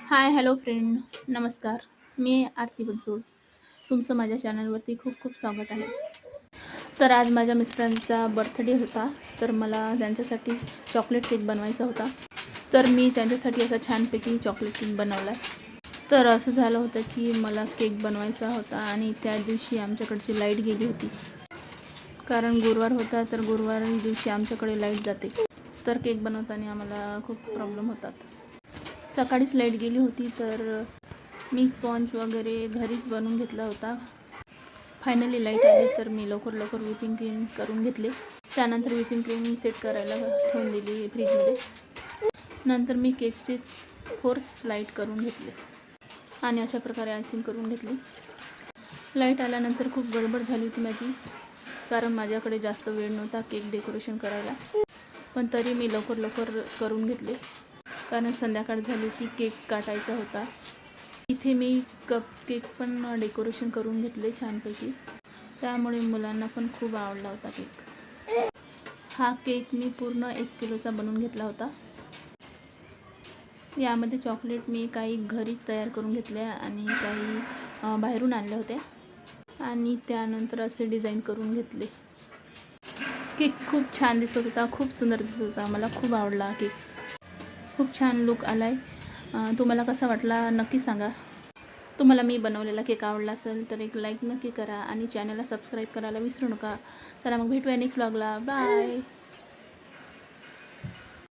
हाय, hello friend. नमस्कार. मी आरती बनसोड. तुमचं माझ्या चॅनलवरती खूप खूप स्वागत आहे. तर आज माझ्या मिस्टरांचा बर्थडे होता, तर मला त्यांच्यासाठी चॉकलेट केक बनवायचा होता. तर मी त्यांच्यासाठी असा छानपैकी चॉकलेट केक बनवला. तर असं झालं होतं की मला केक बनवायचा होता आणि त्या दिवशी आमच्याकडची लाईट गेली होती. कारण गुरुवार होता, तर गुरुवार दिवशी आमच्याकडे लाईट जाते. तर केक बनवताना आम्हाला खूप प्रॉब्लेम होतात. सकाळीच लाईट गेली होती, तर मी स्पॉन्ज वगैरे घरीच बनवून घेतला होता. फायनली लाईट आली, तर मी लवकर व्हिपिंग क्रीम करून घेतले. त्यानंतर व्हिपिंग क्रीम सेट करायला ठेवून दिली फ्रीजमध्ये. नंतर मी केकचे 4 स्लाईड करून घेतले आणि अशा प्रकारे आयसिंग करून घेतली. लाईट आल्यानंतर खूप गडबड झाली होती माझी, कारण माझ्याकडे जास्त वेळ नव्हता केक डेकोरेशन करायला. पण तरी मी लवकर करून घेतले, कारण संध्याकाळ झाली की केक काटायचा होता. इथे मी कप केक पण डेकोरेशन करून घेतले छानपैकी, त्यामुळे मुलांना पण खूप आवडला होता केक. हा केक मी पूर्ण 1 किलोचा बनवून घेतला होता. यामध्ये चॉकलेट मी काही घरीच तयार करून घेतल्या आणि काही बाहेरून आणल्या होत्या आणि त्यानंतर असे डिझाईन करून घेतले. केक खूप छान दिसत होता, खूप सुंदर दिसत होता. मला खूप आवडला केक. खूप छान लुक आला आहे. तुम्हाला कसा वाटला नक्की सांगा. तुम्हाला मी बनवलेला केक आवडला असेल तर एक लाईक नक्की करा आणि चॅनलला सबस्क्राईब करायला विसरू नका. चला मग भेटूया नेक्स्ट व्लॉगला. बाय.